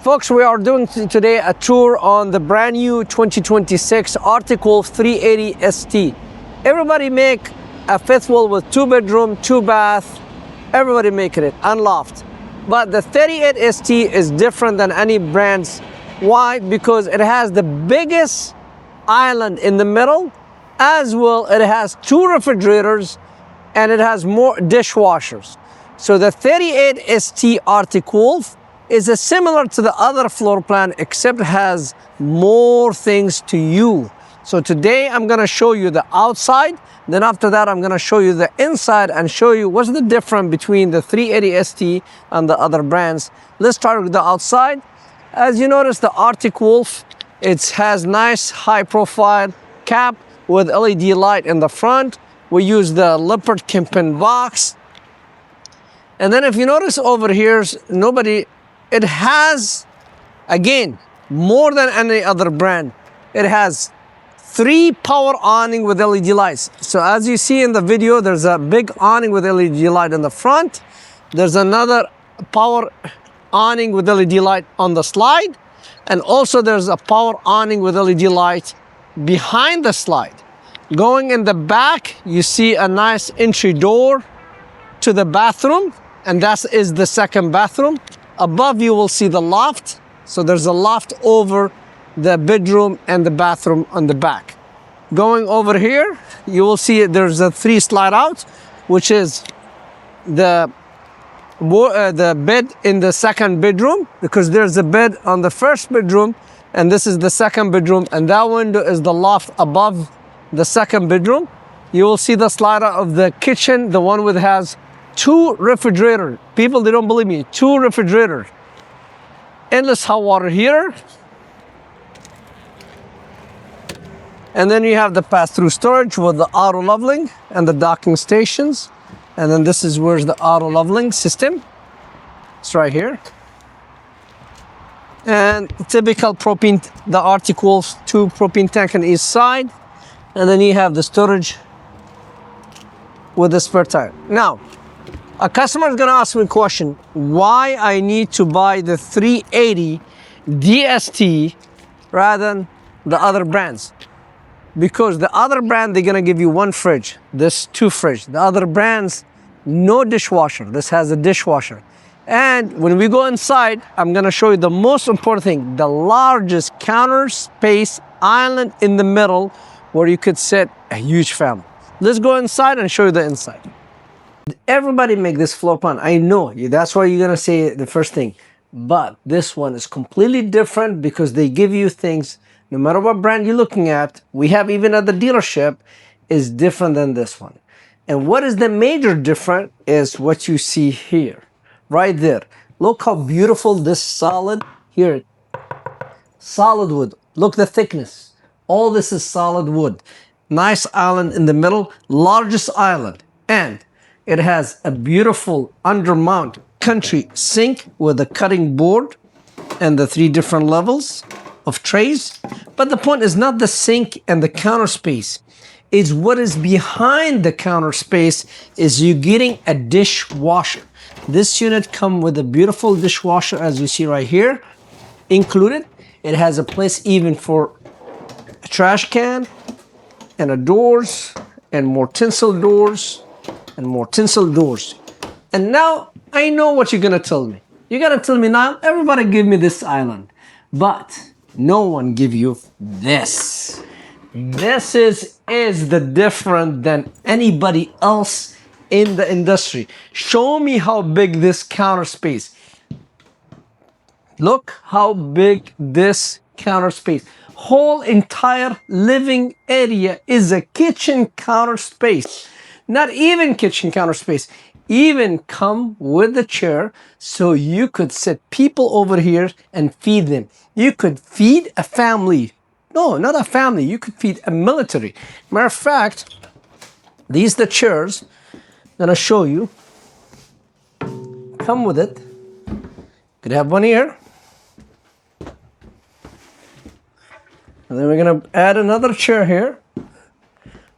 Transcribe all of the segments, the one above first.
folks, we are doing today a tour on the brand new 2026 Arctic Wolf 380 ST. Everybody make a fifth wheel with 2-bedroom, 2-bath. Everybody making it, and loft. But the 38 ST is different than any brands. Why? Because it has the biggest island in the middle, as well it has 2 refrigerators and it has more dishwashers. So the 38 ST Arctic Wolf is similar to the other floor plan, except it has more things to you. So today I'm gonna show you the outside, then after that I'm gonna show you the inside and show you what's the difference between the 380 ST and the other brands. Let's start with the outside. As you notice, the Arctic Wolf, it has nice high profile cap with LED light in the front. We use the leopard Kempen box. And then if you notice over here, it has, again, more than any other brand. It has 3 power awning with LED lights. So as you see in the video, there's a big awning with LED light in the front. There's another power awning with LED light on the slide. And also there's a power awning with LED light behind the slide. Going in the back, you see a nice entry door to the bathroom, and that is the second bathroom. Above you will see the loft. So there's a loft over the bedroom and the bathroom on the back. Going over here, you will see there's a 3 slide out, which is the bed in the second bedroom, because there's a bed on the first bedroom and this is the second bedroom, and that window is the loft above the second bedroom. You will see the slider of the kitchen, the one with has 2 refrigerators. People, they don't believe me, 2 refrigerators. Endless hot water heater. And then you have the pass-through storage with the auto leveling and the docking stations. And then this is where's the auto leveling system. It's right here. And typical propane, the Arctic Wolf 2 propane tank on each side. And then you have the storage with the spare tire. Now, a customer is gonna ask me a question, why I need to buy the 380 DST rather than the other brands? Because the other brand, they're gonna give you 1 fridge, this 2 fridge. The other brands, no dishwasher. This has a dishwasher. And when we go inside, I'm gonna show you the most important thing, the largest counter space island in the middle where you could sit a huge family. Let's go inside and show you the inside. Everybody make this floor plan. I know, that's why you're gonna say the first thing. But this one is completely different because they give you things, no matter what brand you're looking at, we have even at the dealership, is different than this one. And what is the major difference is what you see here, right there. Look how beautiful this solid here, solid wood. Look the thickness. All this is solid wood. Nice island in the middle, largest island. And it has a beautiful undermount country sink with a cutting board and the 3 different levels of trays. But the point is not the sink and the counter space. It's what is behind the counter space is you getting a dishwasher. This unit comes with a beautiful dishwasher, as you see right here, included. It has a place even for a trash can and a doors and more tinsel doors and more tinsel doors. And now I know what you're gonna tell me. You're gonna tell me now, everybody give me this island, but no one give you this. This is the different than anybody else in the industry. Show me how big this counter space. Look how big this counter space. Whole entire living area is a kitchen counter space. Not even kitchen counter space. Even come with the chair so you could sit people over here and feed them. You could feed a family. No, not a family. You could feed a military. Matter of fact, these are the chairs. I'm gonna show you. Come with it. Could have one here. And then we're gonna add another chair here.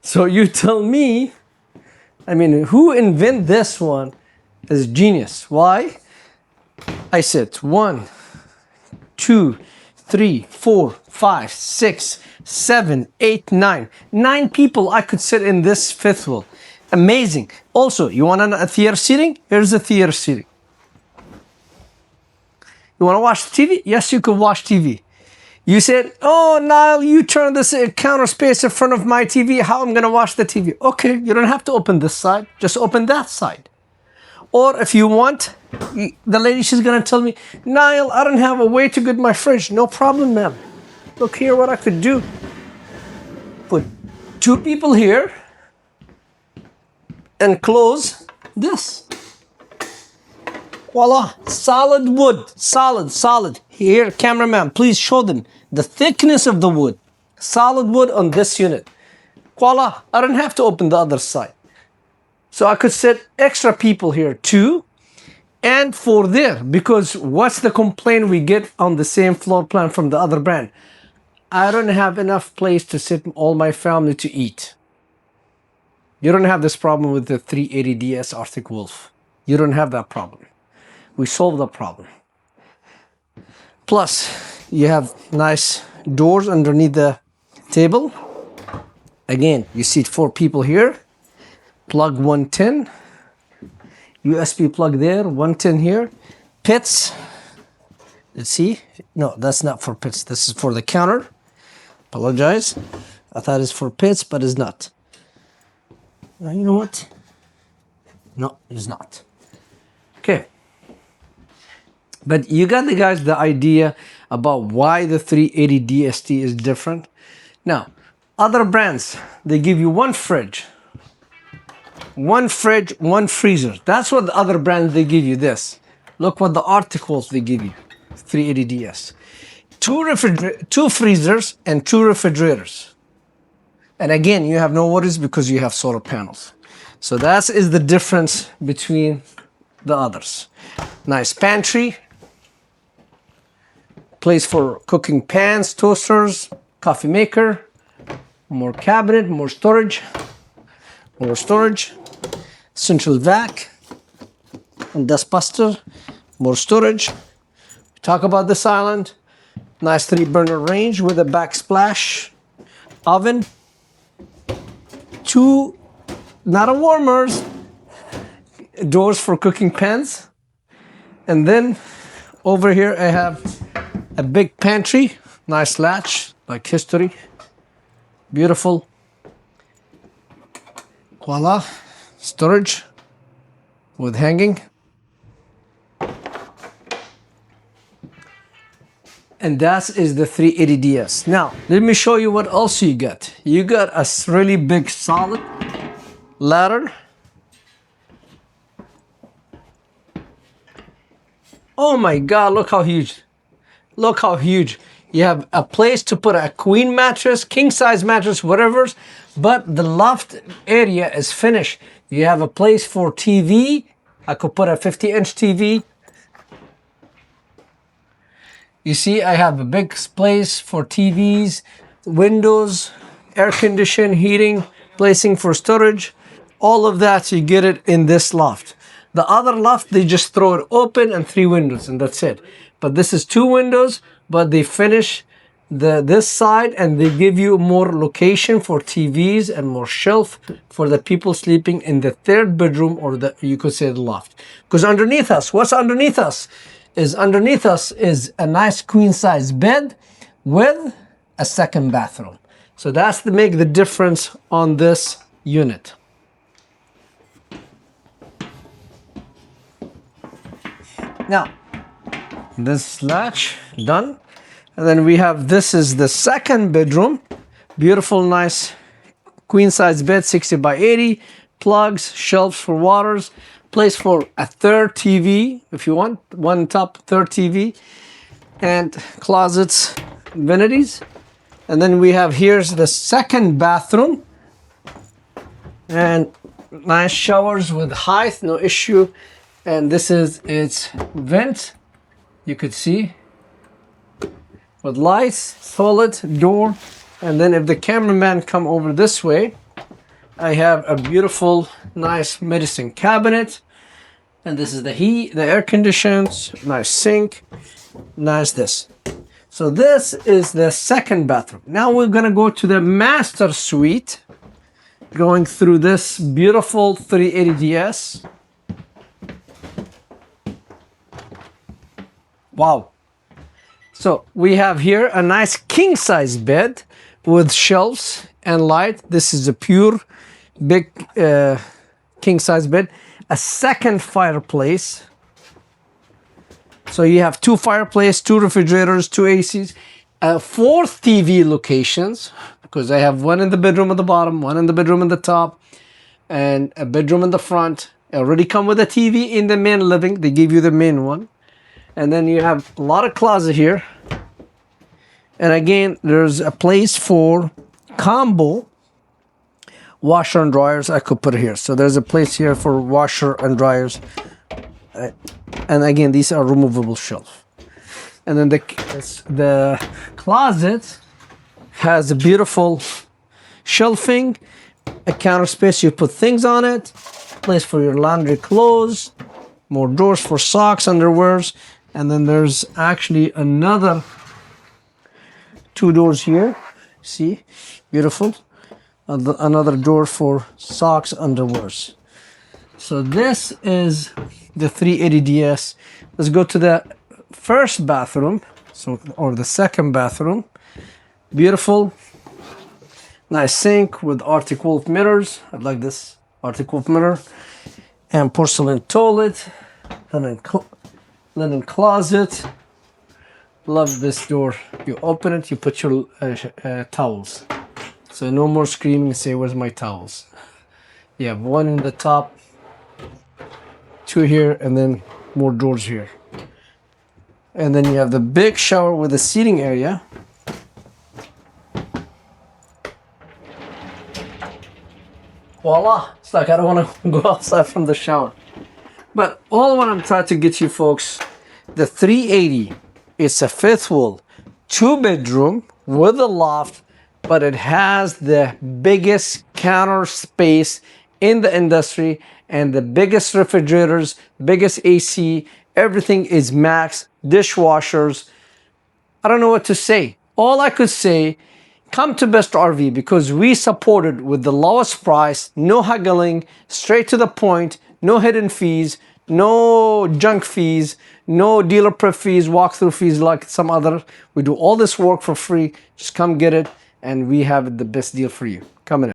So you tell me, I mean, who invented this one is genius. Why? I said 1, 2, 3, 4, 5, 6, 7, 8, 9. 9 people I could sit in this fifth wheel. Amazing. Also, you want a theater seating? Here's the theater seating. You want to watch TV? Yes, you can watch TV. You said, oh, Niall, you turn this counter space in front of my TV. How am I going to watch the TV? Okay, you don't have to open this side. Just open that side. Or if you want, the lady, she's going to tell me, Niall, I don't have a way to get my fridge. No problem, ma'am. Look here what I could do. Put 2 people here and close this. Voila, solid wood, solid. Here, cameraman, please show them the thickness of the wood. Solid wood on this unit. Voila, I don't have to open the other side. So I could set extra people here, 2 and 4 there, because what's the complaint we get on the same floor plan from the other brand? I don't have enough place to sit all my family to eat. You don't have this problem with the 380DS Arctic Wolf. You don't have that problem. We solved the problem. Plus, you have nice doors underneath the table. Again, you seat 4 people here. Plug 110. USB plug there, 110 here. Pits. Let's see. No, that's not for pits. This is for the counter. Apologize. I thought it's for pits, but it's not. You know what? No, it's not. Okay. But you got the idea about why the 380 DST is different. Now, other brands, they give you one fridge, one freezer. That's what the other brands, they give you this. Look what the articles they give you, 380DS. 2 freezers and 2 refrigerators. And again, you have no worries because you have solar panels. So that is the difference between the others. Nice pantry. Place for cooking pans, toasters, coffee maker, more cabinet, more storage, central vac, and dust buster, more storage. Talk about this island. Nice 3-burner range with a backsplash oven. 2 not warmers, doors for cooking pans. And then over here I have a big pantry, nice latch, like history, beautiful. Voila, storage with hanging. And that is the 380DS. Now, let me show you what else you got. You got a really big solid ladder. Oh my God, look how huge. Look how huge. You have a place to put a queen mattress, king size mattress, whatever, but the loft area is finished. You have a place for TV. I could put a 50-inch TV. You see, I have a big place for TVs, windows, air conditioning, heating, placing for storage. All of that, you get it in this loft. The other loft, they just throw it open and 3 windows and that's it. But this is 2 windows, but they finish this side and they give you more location for TVs and more shelf for the people sleeping in the 3rd bedroom, or you could say the loft. Because underneath us, what's underneath us? Underneath us is a nice queen size bed with a 2nd bathroom. So that's to make the difference on this unit. Now, this latch done. And then we have, this is the 2nd bedroom. Beautiful, nice queen size bed, 60 by 80. Plugs, shelves for waters. Place for a 3rd TV, if you want. 1 top, 3rd TV. And closets, vanities. And then we have, here's the 2nd bathroom. And nice showers with height, no issue. And this is its vent. You could see. With lights, solid door. And then if the cameraman come over this way, I have a beautiful, nice medicine cabinet. And this is the heat, the air conditions, nice sink, nice this. So this is the second bathroom. Now we're gonna go to the master suite, going through this beautiful 380DS. Wow. So we have here a nice king size bed with shelves and light. This is a pure big king size bed. A second fireplace. So you have two fireplaces, two refrigerators, two ACs, 4 TV locations, because I have one in the bedroom at the bottom, one in the bedroom at the top, and a bedroom in the front. It already come with a TV in the main living. They give you the main one. And then you have a lot of closet here. And again, there's a place for combo washer and dryers I could put here. So there's a place here for washer and dryers. And again, these are removable shelves. And then the closet has a beautiful shelving, a counter space, you put things on it, place for your laundry clothes, more drawers for socks, underwears, and then there's actually another 2 doors here. See, beautiful. Another door for socks, underwears. So this is the 380DS. Let's go to the first bathroom, or the second bathroom. Beautiful, nice sink with Arctic Wolf mirrors. I like this Arctic Wolf mirror, and porcelain toilet, linen closet. Love this door. You open it, you put your towels. So no more screaming and say, "Where's my towels?" You have one in the top, 2 here, and then more doors here. And then you have the big shower with the seating area. Voila! It's like I don't want to go outside from the shower. But all what I'm trying to get you folks, the 380, it's a Fifthwheel 2-bedroom with a loft, but it has the biggest counter space in the industry and the biggest refrigerators, biggest AC, everything is max, dishwashers. I don't know what to say. All I could say, come to Best RV because we supported with the lowest price, no haggling, straight to the point, no hidden fees, no junk fees, no dealer prep fees, walkthrough fees like some other. We do all this work for free. Just come get it, and we have the best deal for you. Come in.